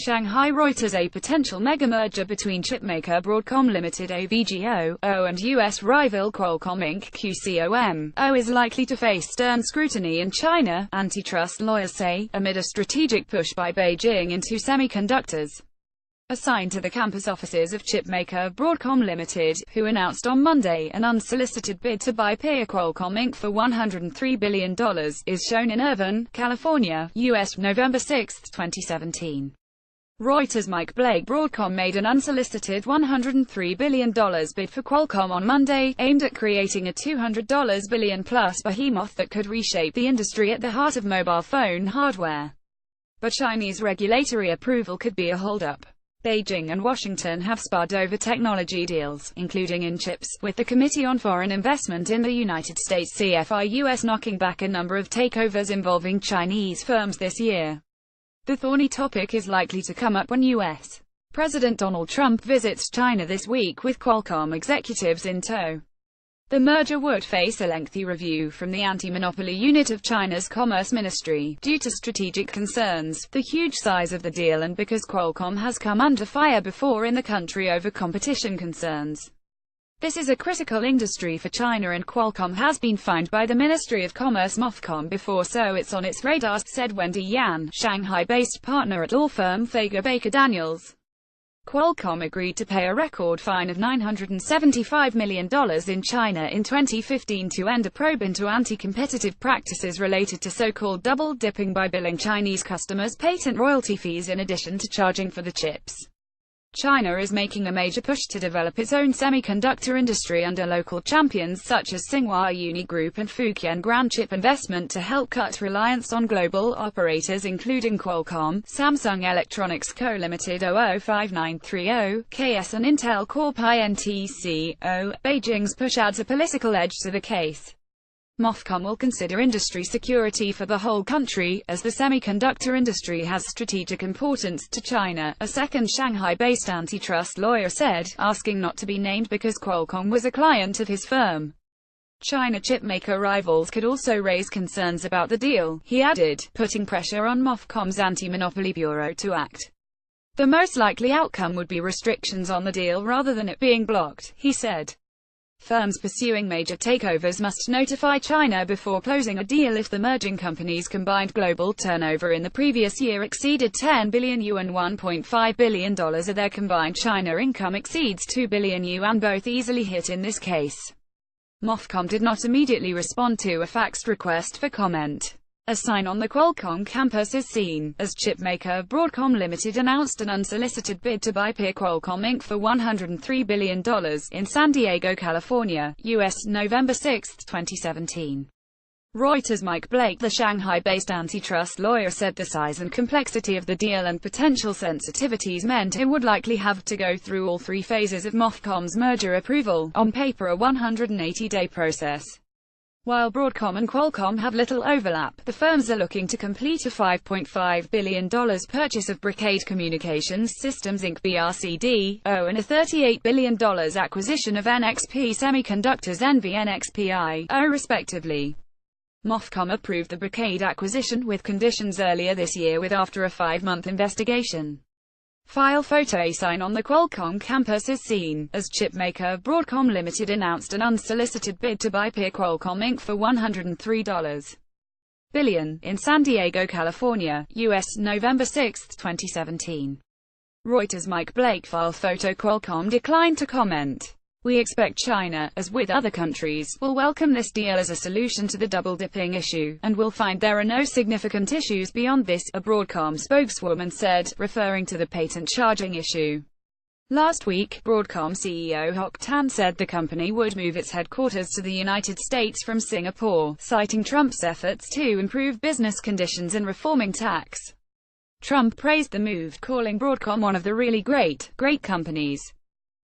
Shanghai Reuters. A potential mega-merger between chipmaker BROADCOM Limited (AVGO) and U.S. rival QUALCOMM Inc. QCOM is likely to face stern scrutiny in China, antitrust lawyers say, amid a strategic push by Beijing into semiconductors. Assigned to the campus offices of chipmaker BROADCOM Limited, who announced on Monday an unsolicited bid to buy peer QUALCOMM Inc. for $103 billion, is shown in Irvine, California, U.S. November 6, 2017. Reuters. Mike Blake. BROADCOM made an unsolicited $103 billion bid for Qualcomm on Monday, aimed at creating a $200 billion-plus behemoth that could reshape the industry at the heart of mobile phone hardware. But Chinese regulatory approval could be a hold-up. Beijing and Washington have sparred over technology deals, including in chips, with the Committee on Foreign Investment in the United States (CFI-US) knocking back a number of takeovers involving Chinese firms this year. The thorny topic is likely to come up when U.S. President Donald Trump visits China this week with Qualcomm executives in tow. The merger would face a lengthy review from the anti-monopoly unit of China's Commerce Ministry, due to strategic concerns, the huge size of the deal, and because Qualcomm has come under fire before in the country over competition concerns. This is a critical industry for China, and Qualcomm has been fined by the Ministry of Commerce MOFCOM before, so it's on its radar, said Wendy Yan, Shanghai-based partner at law firm Fager Baker Daniels. Qualcomm agreed to pay a record fine of $975 million in China in 2015 to end a probe into anti-competitive practices related to so-called double-dipping by billing Chinese customers patent royalty fees in addition to charging for the chips. China is making a major push to develop its own semiconductor industry under local champions such as Tsinghua Uni Group and Fujian Grand Chip Investment to help cut reliance on global operators including Qualcomm, Samsung Electronics Co. Limited 005930, KS and Intel Corp INTCO. Beijing's push adds a political edge to the case. MOFCOM will consider industry security for the whole country, as the semiconductor industry has strategic importance to China, a second Shanghai-based antitrust lawyer said, asking not to be named because Qualcomm was a client of his firm. China chipmaker rivals could also raise concerns about the deal, he added, putting pressure on MOFCOM's anti-monopoly bureau to act. The most likely outcome would be restrictions on the deal rather than it being blocked, he said. Firms pursuing major takeovers must notify China before closing a deal if the merging companies' combined global turnover in the previous year exceeded 10 billion yuan. $1.5 billion of their combined China income exceeds 2 billion yuan, both easily hit in this case. MOFCOM did not immediately respond to a faxed request for comment. A sign on the Qualcomm campus is seen, as chipmaker BROADCOM Limited announced an unsolicited bid to buy peer QUALCOMM Inc. for $103 billion, in San Diego, California, U.S. November 6, 2017. Reuters. Mike Blake. The Shanghai-based antitrust lawyer said the size and complexity of the deal and potential sensitivities meant it would likely have to go through all three phases of MOFCOM's merger approval, on paper a 180-day process. While BROADCOM and Qualcomm have little overlap, the firms are looking to complete a $5.5 billion purchase of Brocade Communications Systems Inc. (BRCD) and a $38 billion acquisition of NXP Semiconductors NV/NXPI, respectively. MOFCOM approved the Brocade acquisition with conditions earlier this year after a 5-month investigation. File photo. A sign on the Qualcomm campus is seen, as chipmaker BROADCOM Limited announced an unsolicited bid to buy peer QUALCOMM Inc. for $103 billion, in San Diego, California, U.S. November 6, 2017. Reuters. Mike Blake. File photo. Qualcomm declined to comment. We expect China, as with other countries, will welcome this deal as a solution to the double-dipping issue, and will find there are no significant issues beyond this, a BROADCOM spokeswoman said, referring to the patent charging issue. Last week, BROADCOM CEO Hock Tan said the company would move its headquarters to the United States from Singapore, citing Trump's efforts to improve business conditions and reforming tax. Trump praised the move, calling BROADCOM one of the really great companies.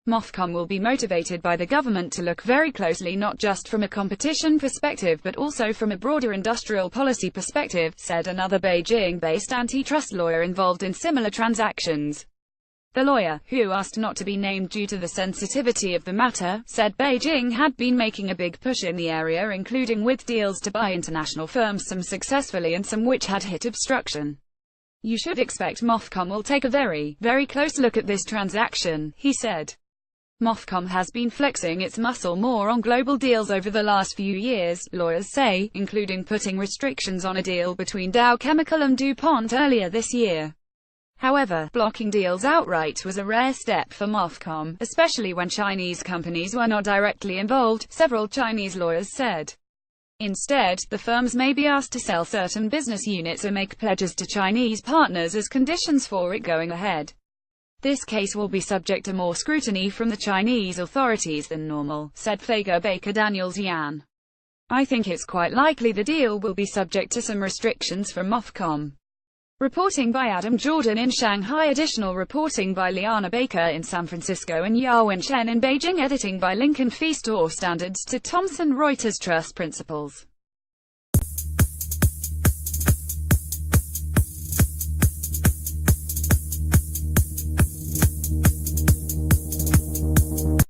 MOFCOM will be motivated by the government to look very closely not just from a competition perspective but also from a broader industrial policy perspective, said another Beijing-based antitrust lawyer involved in similar transactions. The lawyer, who asked not to be named due to the sensitivity of the matter, said Beijing had been making a big push in the area, including with deals to buy international firms, some successfully and some which had hit obstruction. You should expect MOFCOM will take a very, very close look at this transaction, he said. MOFCOM has been flexing its muscle more on global deals over the last few years, lawyers say, including putting restrictions on a deal between Dow Chemical and DuPont earlier this year. However, blocking deals outright was a rare step for MOFCOM, especially when Chinese companies were not directly involved, several Chinese lawyers said. Instead, the firms may be asked to sell certain business units or make pledges to Chinese partners as conditions for it going ahead. This case will be subject to more scrutiny from the Chinese authorities than normal, said Fager Baker Daniels Yan. I think it's quite likely the deal will be subject to some restrictions from MOFCOM. Reporting by Adam Jordan in Shanghai. Additional reporting by Liana Baker in San Francisco and Yawin Chen in Beijing. Editing by Lincoln Feastor. Standards to Thomson Reuters. Trust Principles.